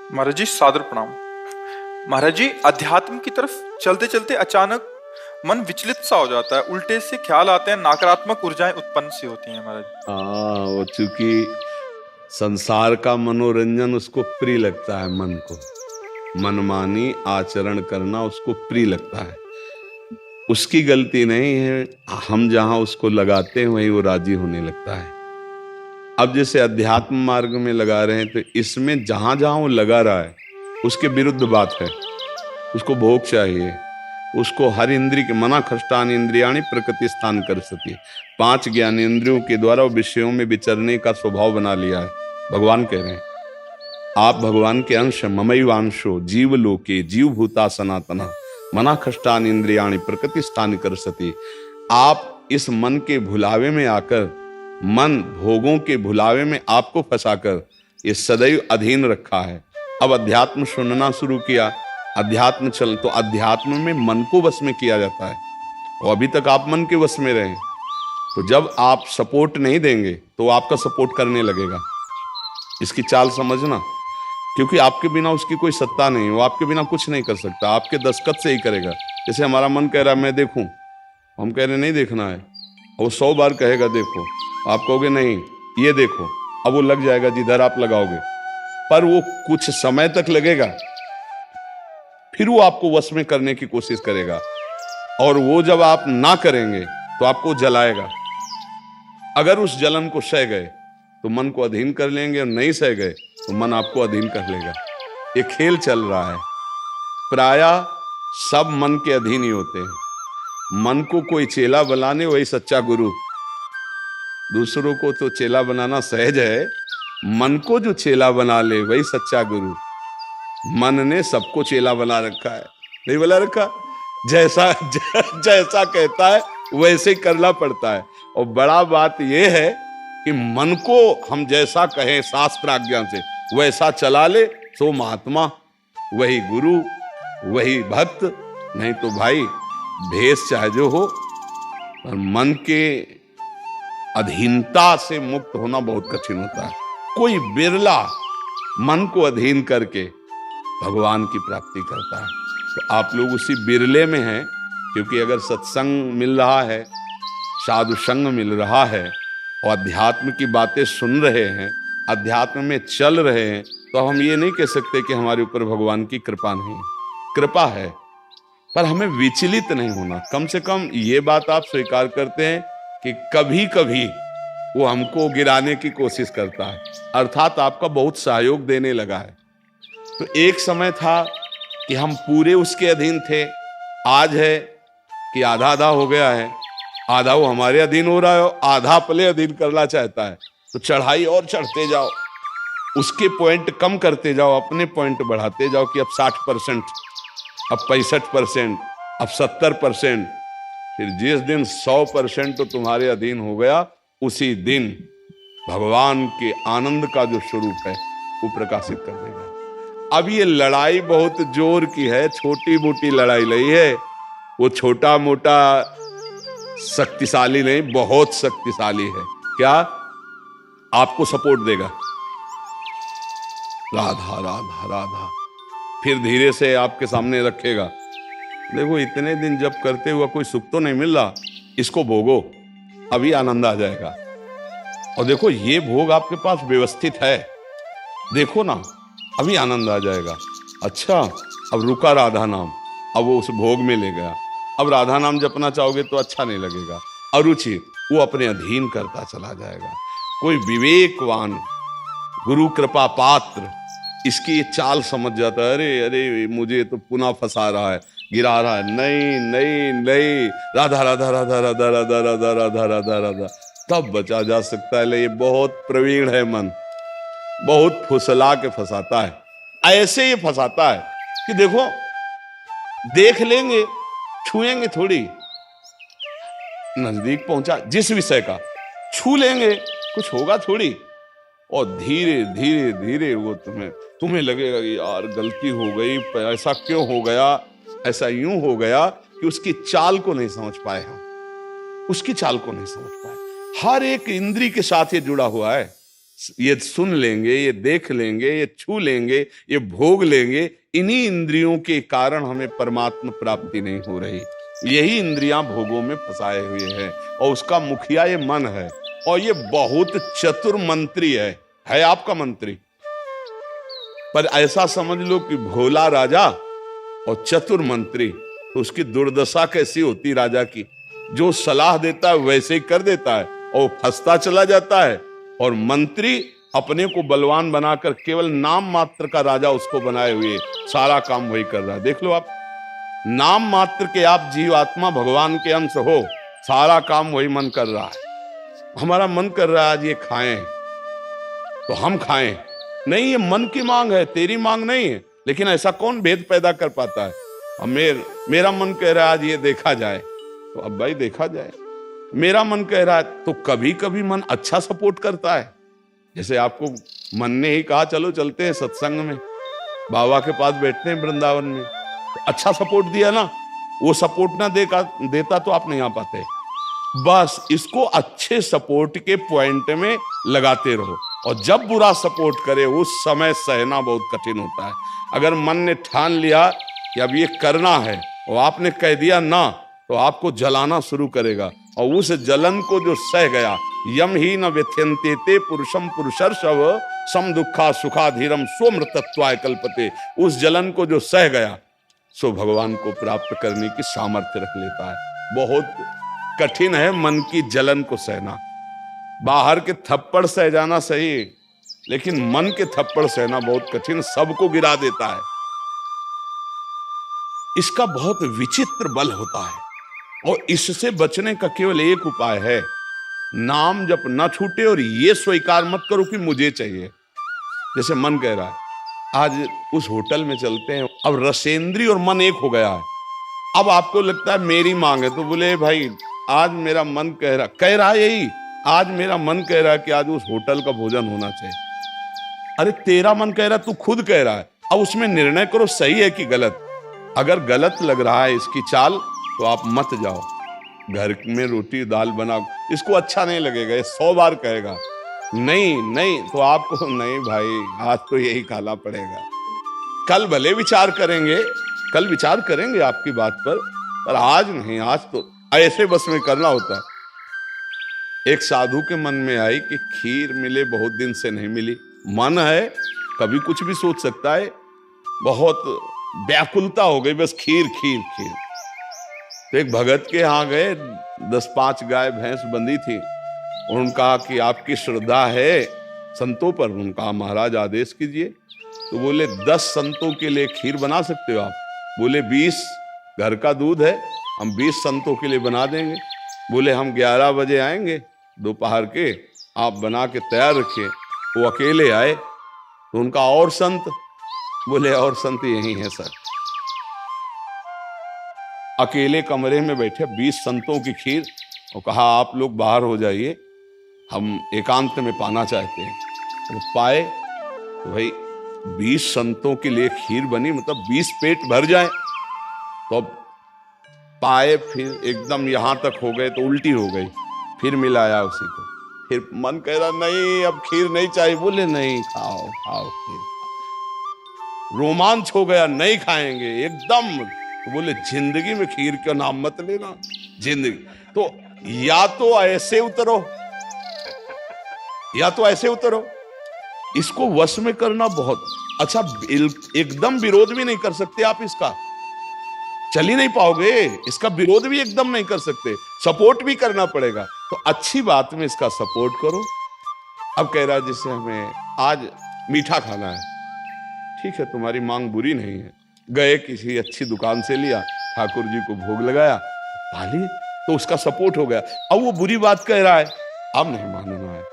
महाराज जी सादर प्रणाम। महाराज जी, अध्यात्म की तरफ चलते चलते अचानक मन विचलित सा हो जाता है, उल्टे से ख्याल आते हैं, नकारात्मक ऊर्जाएं उत्पन्न सी होती हैं महाराज। हाँ, वो चूंकि संसार का मनोरंजन उसको प्रिय लगता है, मन को मनमानी आचरण करना उसको प्रिय लगता है। उसकी गलती नहीं है, हम जहां उसको लगाते हैं वहीं वो राजी होने लगता है। अब जैसे अध्यात्म मार्ग में लगा रहे हैं तो इसमें जहां जहां वो लगा रहा है उसके विरुद्ध बात है। उसको भोग चाहिए, उसको हर इंद्रिय के मना खष्टान इंद्रियाणी प्रकृति स्थान कर सके। 5 ज्ञानेंद्रियों के द्वारा वो विषयों में विचरने का स्वभाव बना लिया है। भगवान कह रहे हैं आप भगवान के अंश, ममैवांशो जीव लोके जीव भूता सनातना मना खष्टान इंद्रियाणी प्रकृति स्थान कर सके। आप इस मन के भुलावे में आकर, मन भोगों के भुलावे में आपको फंसाकर ये सदैव अधीन रखा है। अब अध्यात्म सुनना शुरू किया, अध्यात्म चल तो अध्यात्म में मन को वश में किया जाता है और अभी तक आप मन के वश में रहे। तो जब आप सपोर्ट नहीं देंगे तो आपका सपोर्ट करने लगेगा। इसकी चाल समझना, क्योंकि आपके बिना उसकी कोई सत्ता नहीं, वो आपके बिना कुछ नहीं कर सकता, आपके दस्तखत से ही करेगा। जैसे हमारा मन कह रहा है मैं देखूं, हम कह रहे नहीं देखना है, वो 100 बार कहेगा देखो, आप कहोगे नहीं ये देखो, अब वो लग जाएगा जिधर आप लगाओगे, पर वो कुछ समय तक लगेगा, फिर वो आपको वश में करने की कोशिश करेगा। और वो जब आप ना करेंगे तो आपको जलाएगा। अगर उस जलन को सह गए तो मन को अधीन कर लेंगे, और नहीं सह गए तो मन आपको अधीन कर लेगा। ये खेल चल रहा है। प्रायः सब मन के अधीन ही होते हैं। मन को कोई चेला बनाने वही सच्चा गुरु। दूसरों को तो चेला बनाना सहज है, मन को जो चेला बना ले वही सच्चा गुरु। मन ने सबको चेला बना रखा है, नहीं बना रखा? जैसा कहता है वैसे ही करना पड़ता है। और बड़ा बात यह है कि मन को हम जैसा कहें शास्त्र आज्ञा से वैसा चला ले सो महात्मा, वही गुरु, वही भक्त। नहीं तो भाई भेष चाहे जो हो, पर मन के अधीनता से मुक्त होना बहुत कठिन होता है। कोई बिरला मन को अधीन करके भगवान की प्राप्ति करता है। तो आप लोग उसी बिरले में हैं, क्योंकि अगर सत्संग मिल रहा है, साधु संग मिल रहा है और अध्यात्म की बातें सुन रहे हैं, अध्यात्म में चल रहे हैं, तो हम ये नहीं कह सकते कि हमारे ऊपर भगवान की कृपा नहीं है। कृपा है, पर हमें विचलित नहीं होना। कम से कम ये बात आप स्वीकार करते हैं कि कभी कभी वो हमको गिराने की कोशिश करता है, अर्थात आपका बहुत सहयोग देने लगा है। तो एक समय था कि हम पूरे उसके अधीन थे, आज है कि आधा आधा हो गया है। आधा वो हमारे अधीन हो रहा है और आधा अपने अधीन करना चाहता है। तो चढ़ाई और चढ़ते जाओ, उसके पॉइंट कम करते जाओ, अपने पॉइंट बढ़ाते जाओ कि अब 60%, अब 65%, अब 70%। फिर जिस दिन 100% तो तुम्हारे अधीन हो गया, उसी दिन भगवान के आनंद का जो स्वरूप है वो प्रकाशित कर देगा। अब ये लड़ाई बहुत जोर की है, छोटी मोटी लड़ाई नहीं है। वो छोटा मोटा शक्तिशाली नहीं, बहुत शक्तिशाली है। क्या? आपको सपोर्ट देगा, राधा राधा राधा, फिर धीरे से आपके सामने रखेगा। देखो इतने दिन जब करते हुआ कोई सुख तो नहीं मिल रहा, इसको भोगो, अभी आनंद आ जाएगा। और देखो ये भोग आपके पास व्यवस्थित है, देखो ना, अभी आनंद आ जाएगा। अच्छा, अब रुका राधा नाम, अब वो उस भोग में ले गया। अब राधा नाम जपना चाहोगे तो अच्छा नहीं लगेगा, अरुचि, वो अपने अधीन करता चला जाएगा। कोई विवेकवान गुरु कृपा पात्र इसकी ये चाल समझ जाता है, अरे अरे मुझे तो पुनः फंसा रहा है, गिरा रहा है, नहीं नहीं नहीं, राधा राधा राधा राधा राधा राधा राधा राधा राधा, तब बचा जा सकता है। ले ये बहुत प्रवीण है मन, बहुत फुसला के फंसाता है। ऐसे ही फंसाता है कि देखो देख लेंगे, छुएंगे थोड़ी, नजदीक पहुंचा जिस विषय का, छू लेंगे, कुछ होगा थोड़ी, और धीरे धीरे धीरे वो तुम्हें लगेगा कि यार गलती हो गई, ऐसा क्यों हो गया, ऐसा यूं हो गया कि उसकी चाल को नहीं समझ पाए हम, उसकी चाल को नहीं समझ पाए। हर एक इंद्री के साथ ये जुड़ा हुआ है। ये सुन लेंगे, ये देख लेंगे, ये छू लेंगे, ये भोग लेंगे, इन्हीं इंद्रियों के कारण हमें परमात्मा प्राप्ति नहीं हो रही। यही इंद्रियां भोगों में फंसाए हुए हैं और उसका मुखिया ये मन है। और ये बहुत चतुर मंत्री है आपका मंत्री, पर ऐसा समझ लो कि भोला राजा और चतुर मंत्री, तो उसकी दुर्दशा कैसी होती राजा की। जो सलाह देता है वैसे ही कर देता है और वो फंसता चला जाता है। और मंत्री अपने को बलवान बनाकर केवल नाम मात्र का राजा उसको बनाए हुए सारा काम वही कर रहा है। देख लो आप, नाम मात्र के आप जीवात्मा भगवान के अंश हो, सारा काम वही मन कर रहा है। हमारा मन कर रहा है आज ये खाएं तो हम खाएं, नहीं, ये मन की मांग है, तेरी मांग नहीं है। लेकिन ऐसा कौन भेद पैदा कर पाता है। अब मेरा मन कह रहा है आज ये देखा जाए, तो अब भाई देखा जाए। मेरा मन कह रहा है, तो कभी कभी मन अच्छा सपोर्ट करता है। जैसे आपको मन ने ही कहा चलो चलते हैं सत्संग में, बाबा के पास बैठते हैं वृंदावन में, तो अच्छा सपोर्ट दिया ना। वो सपोर्ट ना देता तो आप नहीं आ पाते। बस इसको अच्छे सपोर्ट के पॉइंट में लगाते रहो। और जब बुरा सपोर्ट करे उस समय सहना बहुत कठिन होता है। अगर मन ने ठान लिया कि अब ये करना है और आपने कह दिया ना, तो आपको जलाना शुरू करेगा। और उस जलन को जो सह गया, यम ही न व्यथ्यन्ते पुरुषम पुरुषर्षव सम दुखा सुखाधीरम स्वमृतत्वाय कल्पते, उस जलन को जो सह गया सो भगवान को प्राप्त करने की सामर्थ्य रख लेता है। बहुत कठिन है मन की जलन को सहना। बाहर के थप्पड़ सह जाना सही, लेकिन मन के थप्पड़ सहना बहुत कठिन, सबको गिरा देता है। इसका बहुत विचित्र बल होता है और इससे बचने का केवल एक उपाय है, नाम जप न छूटे और ये स्वीकार मत करो कि मुझे चाहिए। जैसे मन कह रहा है आज उस होटल में चलते हैं, अब रसेंद्री और मन एक हो गया है। अब आपको लगता है मेरी मांग है, तो बोले भाई आज मेरा मन कह रहा है यही, आज मेरा मन कह रहा है कि आज उस होटल का भोजन होना चाहिए। अरे तेरा मन कह रहा है, तू खुद कह रहा है, अब उसमें निर्णय करो सही है कि गलत। अगर गलत लग रहा है इसकी चाल तो आप मत जाओ। घर में रोटी दाल बनाओ, इसको अच्छा नहीं लगेगा, ये 100 बार कहेगा नहीं नहीं, तो आपको नहीं भाई आज तो यही खाना पड़ेगा। कल भले विचार करेंगे, कल विचार करेंगे आपकी बात पर आज नहीं, आज तो ऐसे बस में करना होता है। एक साधु के मन में आई कि खीर मिले, बहुत दिन से नहीं मिली। मन है कभी कुछ भी सोच सकता है, बहुत व्याकुलता हो गई, बस खीर खीर खीर। तो एक भगत के यहाँ गए, 10-5 गाय भैंस बंधी थी। उन्होंने कहा कि आपकी श्रद्धा है संतों पर। उन्होंने कहा महाराज आदेश कीजिए। तो बोले 10 संतों के लिए खीर बना सकते हो आप? बोले 20 घर का दूध है, हम 20 संतों के लिए बना देंगे। बोले हम 11 बजे आएंगे दोपहर के, आप बना के तैयार रखिए। वो अकेले आए तो उनका और संत, बोले और संत यही है सर। अकेले कमरे में बैठे 20 संतों की खीर, और कहा आप लोग बाहर हो जाइए, हम एकांत में पाना चाहते हैं। वो पाए तो भाई 20 संतों के लिए खीर बनी, मतलब 20 पेट भर जाए। तो अब पाए, फिर एकदम यहां तक हो गए तो उल्टी हो गई, फिर मिलाया उसी को। फिर मन कह रहा नहीं अब खीर नहीं चाहिए। बोले नहीं खाओ खाओ खीर। रोमांच हो गया, नहीं खाएंगे एकदम। तो बोले जिंदगी में खीर का नाम मत लेना, जिंदगी। तो या तो ऐसे उतरो, या तो ऐसे उतरो। इसको वश में करना बहुत अच्छा। एकदम विरोध भी नहीं कर सकते आप इसका, चल ही नहीं पाओगे। इसका विरोध भी एकदम नहीं कर सकते, सपोर्ट भी करना पड़ेगा। तो अच्छी बात में इसका सपोर्ट करो। अब कह रहा है जैसे हमें आज मीठा खाना है, ठीक है तुम्हारी मांग बुरी नहीं है। गए किसी अच्छी दुकान से लिया, ठाकुर जी को भोग लगाया, पाली, तो उसका सपोर्ट हो गया। अब वो बुरी बात कह रहा है, अब नहीं मानना है।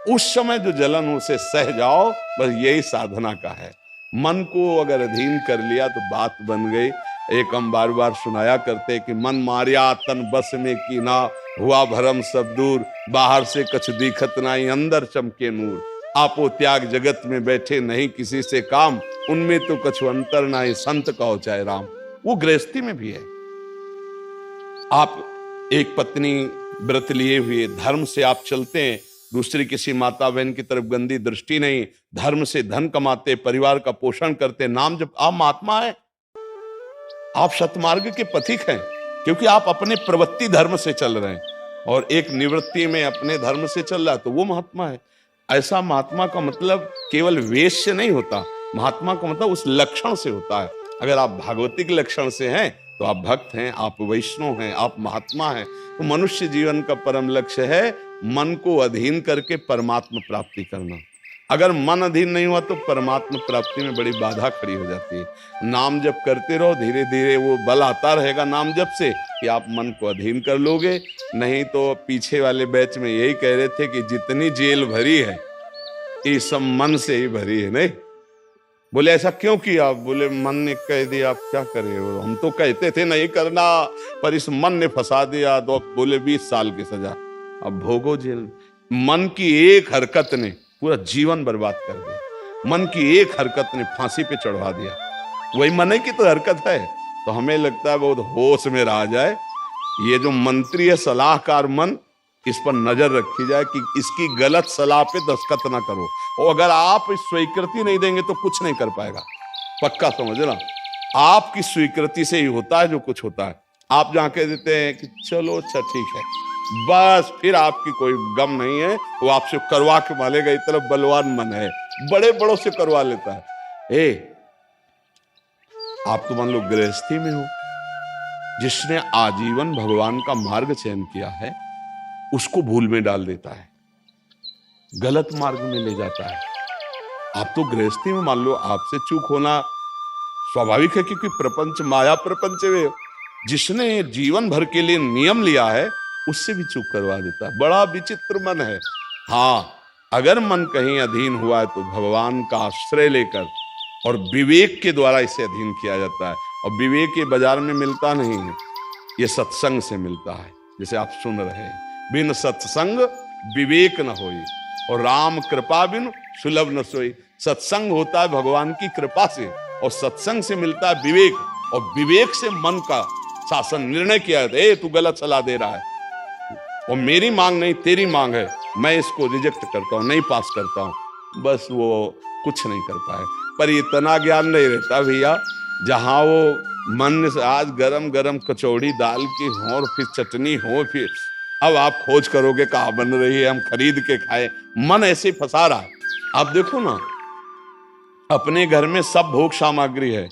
उस समय जो जलन उसे सह जाओ, बस यही साधना का है। मन को अगर अधीन कर लिया तो बात बन गई। एक हम बार बार सुनाया करते कि मन मारिया तन बस में की ना, हुआ भरम सब दूर, बाहर से कछ दिखत नाई, अंदर चमके नूर। आपो त्याग जगत में बैठे नहीं किसी से काम, उनमें तो कछु अंतर नाई, संत कहो चाहे राम। वो गृहस्थी में भी है। आप एक पत्नी व्रत लिए हुए धर्म से आप चलते हैं, दूसरी किसी माता बहन की तरफ गंदी दृष्टि नहीं, धर्म से धन कमाते, परिवार का पोषण करते, नाम जब आप महात्मा है, आप सतमार्ग के पथिक हैं, क्योंकि आप अपने प्रवृत्ति धर्म से चल रहे हैं और एक निवृत्ति में अपने धर्म से चल रहा है, तो वो महात्मा है। ऐसा महात्मा का मतलब केवल वेश से नहीं होता, महात्मा का मतलब उस लक्षण से होता है। अगर आप भागवतिक लक्षण से हैं तो आप भक्त हैं, आप वैष्णव हैं, आप महात्मा हैं। तो मनुष्य जीवन का परम लक्ष्य है मन को अधीन करके परमात्मा प्राप्ति करना। अगर मन अधीन नहीं हुआ तो परमात्मा प्राप्ति में बड़ी बाधा खड़ी हो जाती है। नाम जप करते रहो, धीरे धीरे वो बल आता रहेगा नाम जप से कि आप मन को अधीन कर लोगे। नहीं तो पीछे वाले बैच में यही कह रहे थे कि जितनी जेल भरी है ये सब मन से ही भरी है। नहीं बोले ऐसा क्यों किया? बोले मन ने कह दिया, आप क्या करें, हम तो कहते थे नहीं करना, पर इस मन ने फंसा दिया। तो बोले 20 साल की सजा, अब भोगो जेल। मन की एक हरकत ने पूरा जीवन बर्बाद कर दिया, मन की एक हरकत ने फांसी पे चढ़वा दिया। वही मन की तो हरकत है। तो हमें लगता है बहुत होश में रहा जाए, ये जो मंत्री है सलाहकार मन, इस पर नजर रखी जाए कि इसकी गलत सलाह पे दस्तखत ना करो। और अगर आप स्वीकृति नहीं देंगे तो कुछ नहीं कर पाएगा, पक्का समझना। आपकी स्वीकृति से ही होता है जो कुछ होता है। आप जहां कह देते हैं कि चलो अच्छा ठीक है, बस फिर आपकी कोई गम नहीं है, वो आपसे करवा के मालेगा। इतना बलवान मन है, बड़े बड़ों से करवा लेता है। आप तो मान लो गृहस्थी में हो, जिसने आजीवन भगवान का मार्ग चयन किया है उसको भूल में डाल देता है, गलत मार्ग में ले जाता है। आप तो गृहस्थी में मान लो आपसे चूक होना स्वाभाविक है, क्योंकि प्रपंच माया प्रपंच में जिसने जीवन भर के लिए नियम लिया है उससे भी चूक करवा देता है। बड़ा विचित्र मन है। हाँ, अगर मन कहीं अधीन हुआ है तो भगवान का आश्रय लेकर और विवेक के द्वारा इसे अधीन किया जाता है। और विवेक ये बाजार में मिलता नहीं है, ये सत्संग से मिलता है। जैसे आप सुन रहे हैं, बिन सत्संग विवेक न होई और राम कृपा बिन सुलभ न सोई। सत्संग होता है भगवान की कृपा से और सत्संग से मिलता है विवेक, और विवेक से मन का शासन निर्णय किया जाता है। तू गलत सलाह दे रहा है और मेरी मांग नहीं तेरी मांग है, मैं इसको रिजेक्ट करता हूं, नहीं पास करता हूं। बस वो कुछ नहीं कर पाए। पर इतना ज्ञान नहीं रहता भैया, जहां वो मन से आज गरम गरम कचौड़ी दाल की हो और फिर चटनी हो, फिर अब आप खोज करोगे कहाँ बन रही है, हम खरीद के खाए। मन ऐसे फंसा रहा है। आप देखो ना, अपने घर में सब भोग सामग्री है,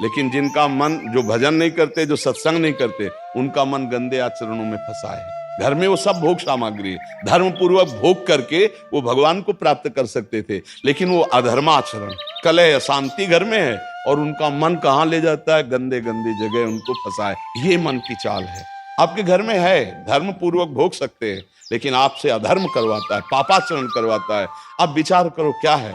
लेकिन जिनका मन, जो भजन नहीं करते, जो सत्संग नहीं करते, उनका मन गंदे आचरणों में फंसा है। घर में वो सब भोग सामग्री है, धर्म पूर्वक भोग करके वो भगवान को प्राप्त कर सकते थे, लेकिन वो अधर्माचरण, कलह, अशांति घर में है और उनका मन कहाँ ले जाता है? गंदे गंदी जगह उनको फंसाए। ये मन की चाल है। आपके घर में है, धर्म पूर्वक भोग सकते हैं, लेकिन आपसे अधर्म करवाता है, पापाचरण करवाता है। आप विचार करो क्या है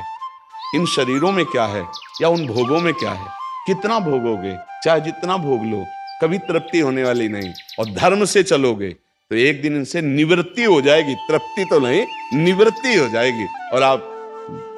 इन शरीरों में, क्या है या उन भोगों में क्या है? कितना भोगोगे? चाहे जितना भोग लो, कभी तृप्ति होने वाली नहीं। और धर्म से चलोगे तो एक दिन इनसे निवृत्ति हो जाएगी, तृप्ति तो नहीं, निवृत्ति हो जाएगी और आप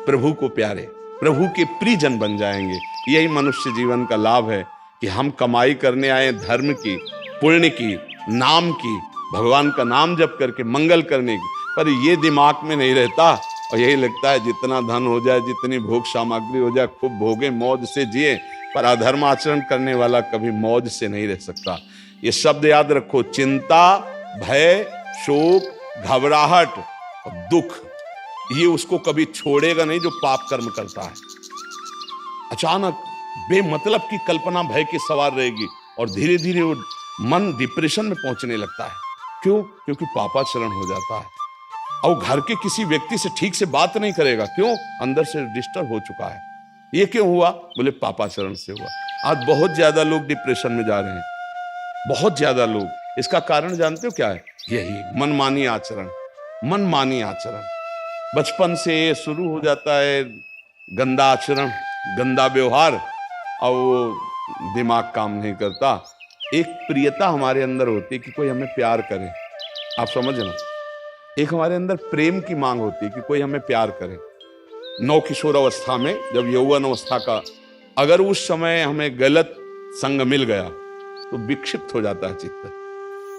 प्रभु को प्यारे, प्रभु के प्रियजन बन जाएंगे। यही मनुष्य जीवन का लाभ है कि हम कमाई करने आए धर्म की, पुण्य की, नाम की, भगवान का नाम जप करके मंगल करने की, पर ये दिमाग में नहीं रहता और यही लगता है जितना धन हो जाए, जितनी भोग सामग्री हो जाए, खूब भोगे, मौज से जिए। पर अधर्म आचरण करने वाला कभी मौज से नहीं रह सकता। ये शब्द याद रखो, चिंता, भय, शोक, घबराहट और दुख, ये उसको कभी छोड़ेगा नहीं जो पाप कर्म करता है। अचानक बेमतलब की कल्पना भय की सवार रहेगी और धीरे धीरे वो मन डिप्रेशन में पहुंचने लगता है। क्यों? क्योंकि पापाचरण हो जाता है। और घर के किसी व्यक्ति से ठीक से बात नहीं करेगा। क्यों? अंदर से डिस्टर्ब हो चुका है। ये क्यों हुआ? बोले पापाचरण से हुआ। आज बहुत ज्यादा लोग डिप्रेशन में जा रहे हैं, बहुत ज्यादा लोग। इसका कारण जानते हो क्या है? यही मनमानी आचरण। मनमानी आचरण बचपन से शुरू हो जाता है, गंदा आचरण, गंदा व्यवहार, और वो दिमाग काम नहीं करता। एक प्रियता हमारे अंदर होती है कि कोई हमें प्यार करे, आप समझना। एक हमारे अंदर प्रेम की मांग होती है कि कोई हमें प्यार करे। नौ किशोर अवस्था में, जब यौवन अवस्था का, अगर उस समय हमें गलत संग मिल गया तो विक्षिप्त हो जाता है चित्त।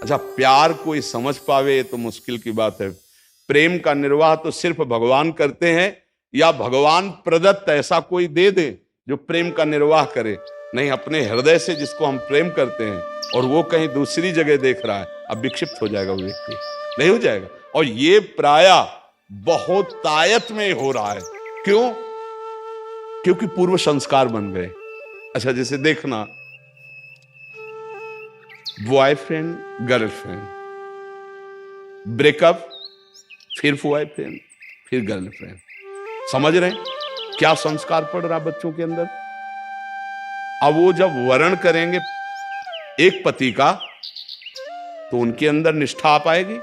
अच्छा, प्यार कोई समझ पावे तो मुश्किल की बात है, प्रेम का निर्वाह तो सिर्फ भगवान करते हैं, या भगवान प्रदत्त ऐसा कोई दे दे जो प्रेम का निर्वाह करे। नहीं, अपने हृदय से जिसको हम प्रेम करते हैं और वो कहीं दूसरी जगह देख रहा है, अब विक्षिप्त हो जाएगा वो व्यक्ति, नहीं हो जाएगा। और ये प्रायः बहुत तायत में हो रहा है। क्यों? क्योंकि पूर्व संस्कार बन गए। अच्छा, जैसे देखना, बॉयफ्रेंड गर्लफ्रेंड, ब्रेकअप, फिर बॉयफ्रेंड, फिर गर्लफ्रेंड। समझ रहे हैं क्या संस्कार पड़ रहा बच्चों के अंदर? अब वो जब वर्ण करेंगे एक पति का, तो उनके अंदर निष्ठा आ पाएगी,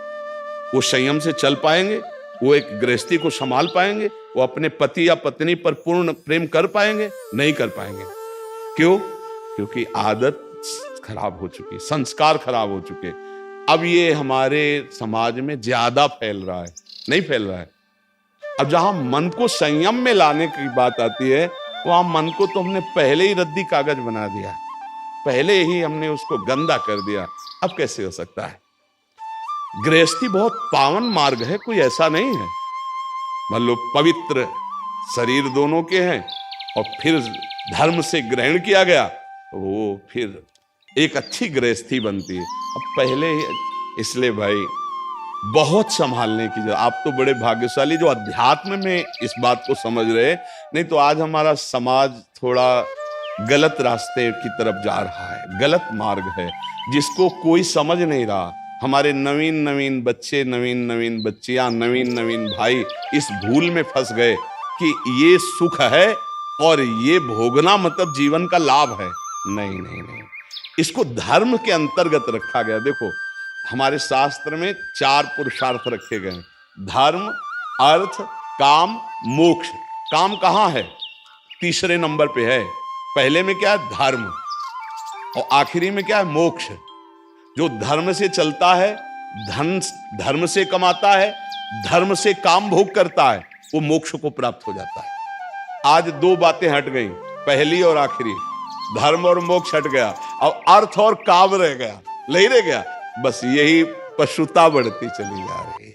वो संयम से चल पाएंगे, वो एक गृहस्थी को संभाल पाएंगे, वो अपने पति या पत्नी पर पूर्ण प्रेम कर पाएंगे? नहीं कर पाएंगे। क्यों? क्योंकि आदत खराब हो चुकी, संस्कार खराब हो चुके। अब ये हमारे समाज में ज्यादा फैल रहा है, नहीं फैल रहा है। अब जहां मन को संयम में लाने की बात आती है, वहां मन को तो हमने पहले ही रद्दी कागज बना दिया, पहले ही हमने उसको गंदा कर दिया। अब कैसे हो सकता है? गृहस्थी बहुत पावन मार्ग है, कोई ऐसा नहीं है। मान लो पवित्र शरीर दोनों के हैं और फिर धर्म से ग्रहण किया गया, वो फिर एक अच्छी गृहस्थी बनती है। अब पहले ही, इसलिए भाई बहुत संभालने की जरूरत। आप तो बड़े भाग्यशाली जो अध्यात्म में इस बात को समझ रहे, नहीं तो आज हमारा समाज थोड़ा गलत रास्ते की तरफ जा रहा है, गलत मार्ग है जिसको कोई समझ नहीं रहा। हमारे नवीन नवीन बच्चे, नवीन नवीन बच्चियां, नवीन नवीन भाई इस भूल में फंस गए कि ये सुख है और ये भोगना मतलब जीवन का लाभ है। नहीं नहीं नहीं, इसको धर्म के अंतर्गत रखा गया। देखो, हमारे शास्त्र में 4 पुरुषार्थ रखे गए, धर्म, अर्थ, काम, मोक्ष। काम कहां है? तीसरे नंबर पे है। पहले में क्या है? धर्म, और आखिरी में क्या है? मोक्ष। जो धर्म से चलता है, धन धर्म से कमाता है, धर्म से काम भोग करता है, वो मोक्ष को प्राप्त हो जाता है। आज 2 बातें हट गई, पहली और आखिरी, धर्म और मोक्ष हट गया, अब अर्थ और काम रह गया, नहीं रह गया। बस यही पशुता बढ़ती चली जा रही है।